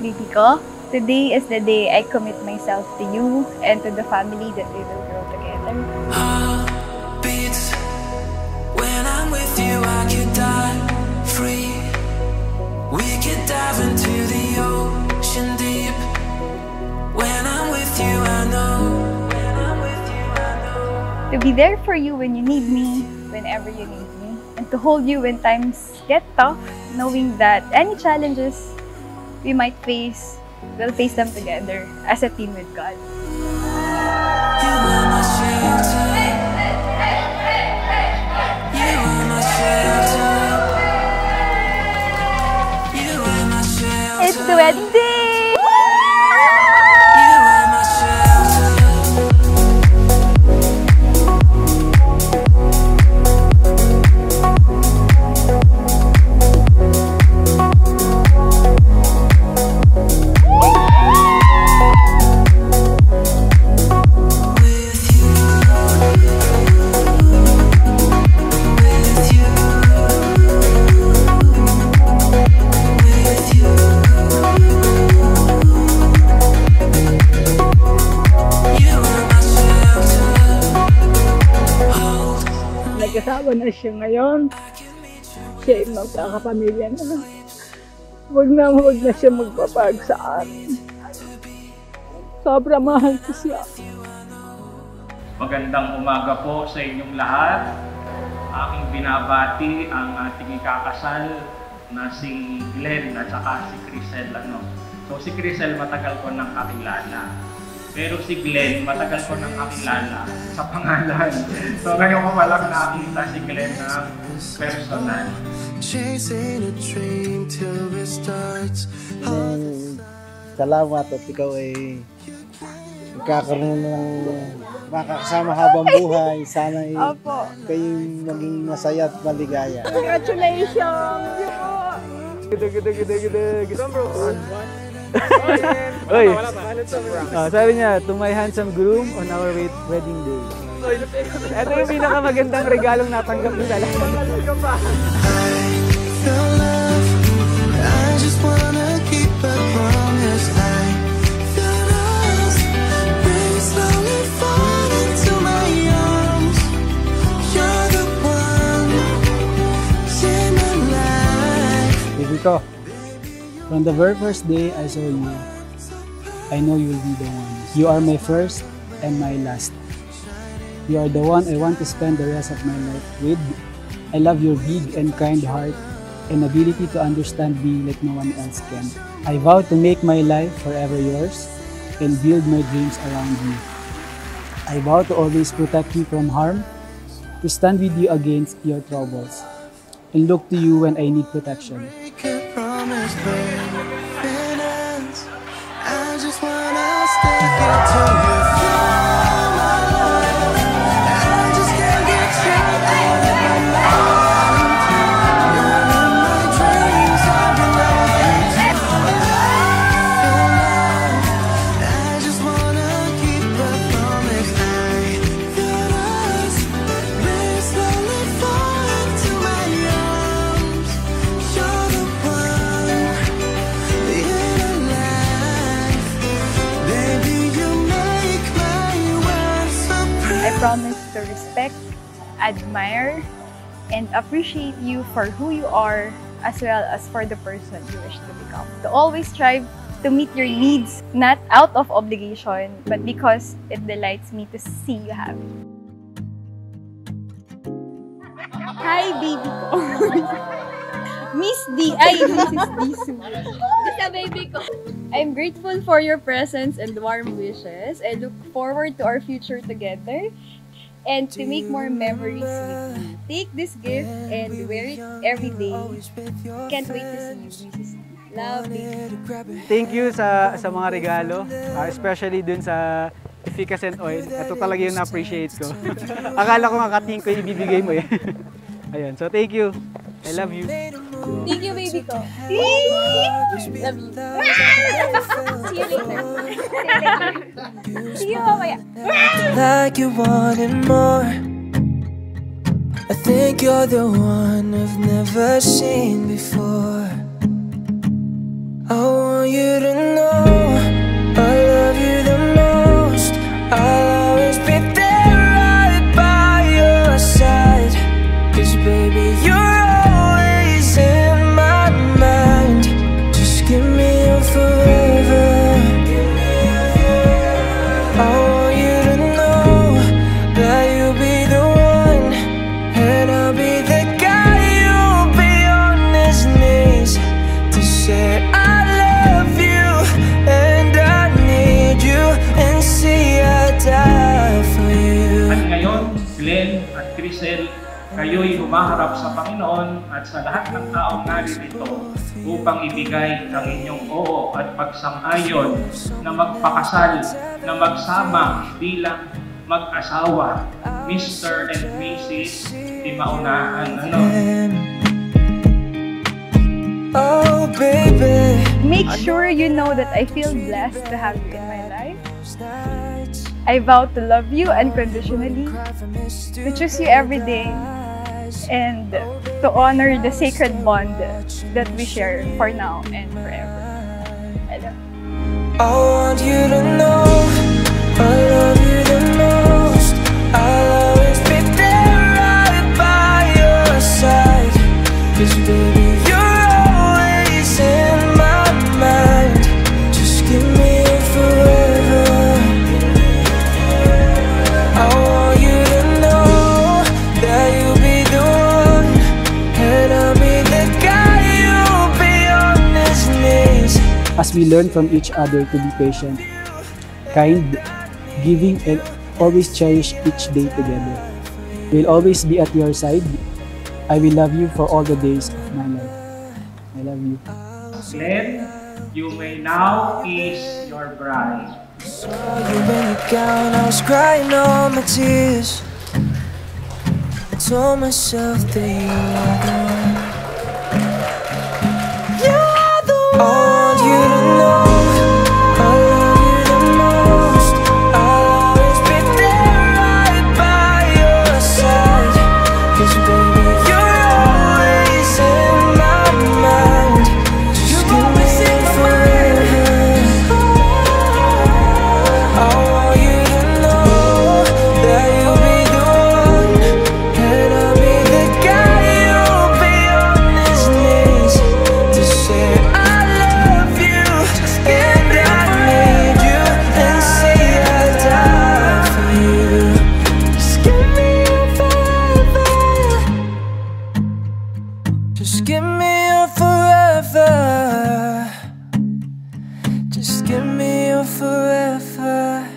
Baby ko, today is the day I commit myself to you and to the family that we will grow together. Heartbeats. When I'm with you, I could die free. We could dive into the ocean deep. When I'm with you, I know. To be there for you when you need me, whenever you need me, and to hold you when times get tough, knowing that any challenges we might face, we'll face them together as a team with God. You are my shelter. You are my shelter. You are my shelter. It's the wedding day! You are my shelter. Nagkasama na siya ngayon. Siya yung magkakapamilya na. Huwag na siya magpapag sa amin. Sobra mahal ko siya. Magandang umaga po sa inyong lahat. Aking binabati ang ating ikakasal na si Glenn at saka si Crisel. So si Crisel matagal ko nang kakilala. Pero si Glenn, matagal ko nang kakilala sa pangalan. So ngayon ko palang nakita si Glenn na personal. Salamat at ikaw ay magkakaroon ng makakasama habang buhay. Sana ay kayo maging masaya at maligaya. Congratulations! Gida, bro. Oy, sabi niya, to my handsome groom on our wedding day. Ito yung pinakamagandang regalong natanggap nila lahat. Baby ko, from the very first day I saw you, I know you will be the one. You are my first and my last. You are the one I want to spend the rest of my life with. I love your big and kind heart and ability to understand me like no one else can. I vow to make my life forever yours and build my dreams around you. I vow to always protect you from harm, to stand with you against your troubles, and look to you when I need protection. I promise to respect, admire, and appreciate you for who you are, as well as for the person you wish to become. To always strive to meet your needs, not out of obligation, but because it delights me to see you happy. Hi, baby ko. Miss D. Ay, Mrs. Disu. Basta baby ko. I'm grateful for your presence and warm wishes. I look forward to our future together and to make more memories with you. Take this gift and wear it every day. Can't wait to see you, Mrs. D. Love, baby. Thank you sa mga regalo, especially dun sa efficacy oil. Ito talaga yung na-appreciate ko. Akala ko nga kating ko yung ibibigay mo eh. Ayun, so thank you. I love you. Thank you, baby ko. Love you. See you later. See you mamaya. Like you wanted more. I think you're the one I've never seen before. I want you to kayo'y humaharap sa Panginoon at sa lahat ng taong naririto upang ibigay ang inyong oo at pagsang-ayon na magpakasal, na magsama bilang mag-asawa, Mr. and Mrs. Di maunahan, Oh, baby. Make sure you know that I feel blessed to have you in my life. I vow to love you unconditionally, to choose you every day, and to honor the sacred bond that we share for now and forever. I love you. I want you to know I love you the most. I'll always be there right by your side. 'Cause baby, you're always in my mind. Just give me forever. I want you to know that you'll be the one, and I'll be the guy. You'll be on his knees. As we learn from each other to be patient, kind, giving, and always cherish each day together. We'll always be at your side. I will love you for all the days of my life. I love you. Glenn, you may now kiss your bride. Saw you in your gown, I was crying all my tears. I told myself that you are the one. You're the one. I want you to know I love you the most. I'll always be there right by your side. 'Cause baby, you're always in my mind. Just give me forever. I want you to know that you'll be the one, and I'll be the guy. You'll be on his knees to say I love you and I need you, and say I'll die for you. Just give me your forever. Just give me your forever. Just give me your forever.